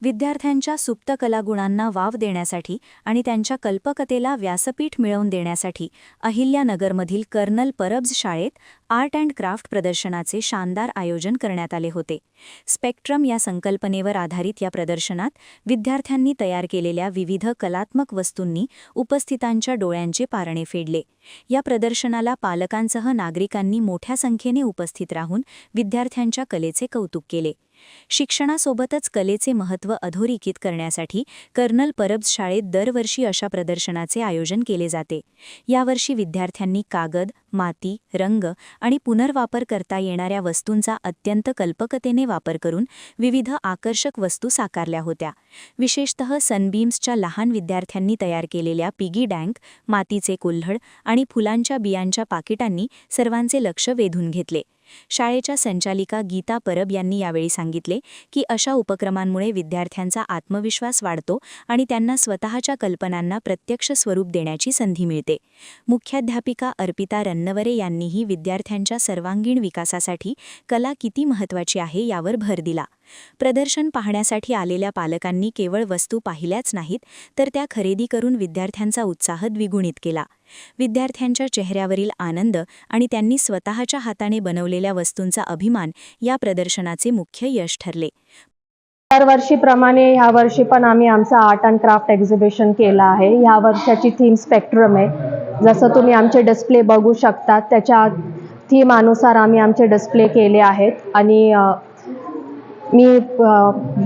विद्यार्थ्यांच्या सुप्त कलागुणांना वाव देण्यासाठी आणि त्यांच्या कल्पकतेला व्यासपीठ मिळवून देण्यासाठी अहिल्यानगरमधील कर्नल परब्ज शाळेत आर्ट अँड क्राफ्ट प्रदर्शनाचे शानदार आयोजन करण्यात आले होते. स्पेक्ट्रम या संकल्पनेवर आधारित या प्रदर्शनात विद्यार्थ्यांनी तयार केलेल्या विविध कलात्मक वस्तूंनी उपस्थितांच्या डोळ्यांचे पारणे फेडले. या प्रदर्शनाला पालकांसह नागरिकांनी मोठ्या संख्येने उपस्थित राहून विद्यार्थ्यांच्या कलेचे कौतुक केले. शिक्षणासोबतच कलेचे महत्त्व अधोरेखित करण्यासाठी कर्नल परब्ज शाळेत दरवर्षी अशा प्रदर्शनाचे आयोजन केले जाते. यावर्षी विद्यार्थ्यांनी कागद, माती, रंग आणि पुनर्वापर करता येणाऱ्या वस्तूंचा अत्यंत कल्पकतेने वापर करून विविध आकर्षक वस्तू साकारल्या होत्या. विशेषतः सनबीम्सच्या लहान विद्यार्थ्यांनी तयार केलेल्या पिगी डँक, मातीचे कुल्हड आणि फुलांच्या बियांच्या पाकिटांनी सर्वांचे लक्ष वेधून घेतले. शाळेच्या संचालिका गीता परब यांनी यावेळी सांगितले की अशा उपक्रमांमुळे विद्यार्थ्यांचा आत्मविश्वास वाढतो आणि त्यांना स्वतःच्या कल्पनांना प्रत्यक्ष स्वरूप देण्याची संधी मिळते. मुख्याध्यापिका अर्पिता रन्नवरे यांनीही विद्यार्थ्यांच्या सर्वांगीण विकासासाठी कला किती महत्त्वाची आहे यावर भर दिला. प्रदर्शन पाहण्यासाठी आलेल्या पालकांनी केवळ वस्तू पाहिल्याच नाहीत, तर त्या खरेदी करून विद्यार्थ्यांचा उत्साह द्विगुणित केला. विद्यार्थ्यांच्या चेहऱ्यावरील आनंद आणि त्यांनी स्वतःच्या हाताने बनवलेल्या वस्तूंचा अभिमान या प्रदर्शनाचे मुख्य यश ठरले. दरवर्षीप्रमाणे ह्या वर्षी पण आम्ही आमचा आर्ट अँड क्राफ्ट एक्झिबिशन केला आहे. ह्या वर्षाची थीम स्पेक्ट्रम आहे. जसं तुम्ही आमचे डिस्प्ले बघू शकता, त्याच्या थीम अनुसार आम्ही आमचे डिस्प्ले केले आहेत. आणि मी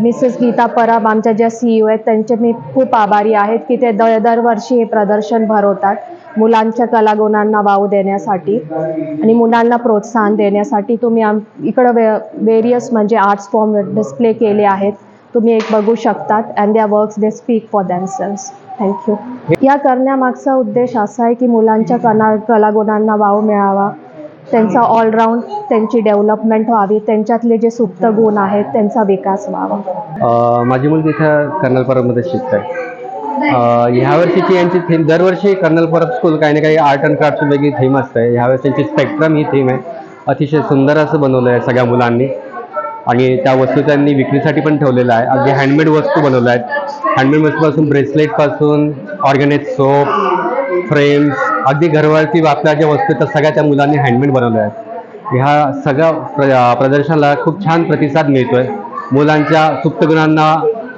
मिसेस गीता परब आमच्या ज्या CEO आहेत त्यांचे मी खूप आभारी आहेत की ते दरवर्षी हे प्रदर्शन भरवतात मुलांच्या कलागुणांना वाव देण्यासाठी आणि मुलांना प्रोत्साहन देण्यासाठी. तुम्ही इकडं वेरियस म्हणजे आर्ट्स फॉर्म डिस्प्ले केले आहेत, तुम्ही एक बघू शकतात. And their works they speak for themselves. Thank you. या करण्यामागचा उद्देश असा आहे की मुलांच्या कलागुणांना वाव मिळावा, त्यांचा ऑलराऊंड त्यांची डेव्हलपमेंट व्हावी, त्यांच्यातले जे सुप्त गुण आहेत त्यांचा विकास व्हावा. माझी मुलगी इथं कर्नल परबमध्ये शिकत आहे. ह्या वर्षीची यांची थीम, दरवर्षी कर्नल परब स्कूल काही ना काही आर्ट अँड क्राफ्टची वेगळी थीम असते. ह्यावेळेस त्यांची स्पेक्ट्रम ही थीम आहे. अतिशय सुंदर असं बनवलं आहे सगळ्या मुलांनी आणि त्या वस्तू त्यांनी विक्रीसाठी पण ठेवलेलं आहे. अगदी हँडमेड वस्तू बनवल्या आहेत. हँडमेड वस्तूपासून ब्रेसलेटपासून ऑर्गॅनिक सोप, फ्रेम्स, अगदी घरवरती वापरल्या ज्या वस्तू त्या सगळ्या त्या मुलांनी हँडमेड बनवल्या आहेत. ह्या सगळ्या प्रदर्शनाला खूप छान प्रतिसाद मिळतो आहे. मुलांच्या सुप्त गुणांना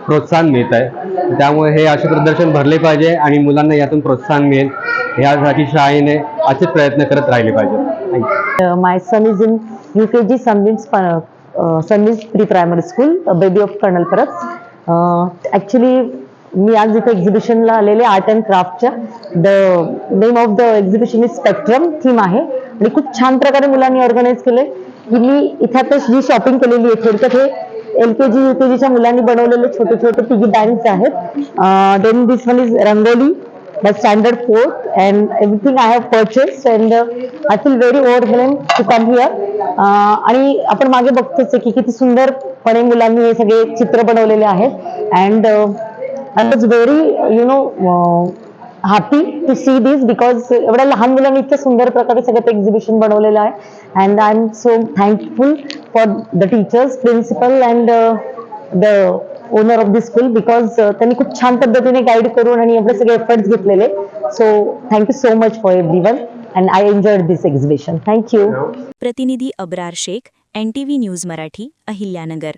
प्रोत्साहन मिळत आहे. त्यामुळे हे असे प्रदर्शन भरले पाहिजे आणि मुलांना यातून प्रोत्साहन मिळेल यासाठी शाळेने असेच प्रयत्न करत राहिले पाहिजे. My son is in UKG Sunbeams pre primary school, baby of colonel Parab. Actually मी आज इथे एक्झिबिशनला आलेले आर्ट अँड क्राफ्टच्या. The name of the exhibition is spectrum theme आहे आणि खूप छान प्रकारे मुलांनी ऑर्गनाईज केले की मी इथे आता जी शॉपिंग केलेली आहे थोडक्यात हे LKG UKGच्या मुलांनी बनवलेले छोटे छोटे पिगी बँक्स आहेत. Then this one is rangoli by standard 4th and everything I have purchased and I feel very overwhelmed to come here. आणि आपण मागे बघतोच की किती सुंदरपणे मुलांनी हे सगळे चित्र बनवलेले आहेत and I was very happy to see this because एवढ्या लहान मुलांनी इतक्या सुंदर प्रकारे सगळं एक्झिबिशन बनवलेलं आहे. and I am so thankful for the teachers, principal and the owner of this school because त्यांनी खूप छान पद्धतीने गाईड करून आणि एवढे सगळे एफर्ट्स घेतलेले. So thank you so much for everyone and I enjoyed this exhibition. Thank you. प्रतिनिधी अब्रार शेख, NTV न्यूज मराठी, अहिल्यानगर.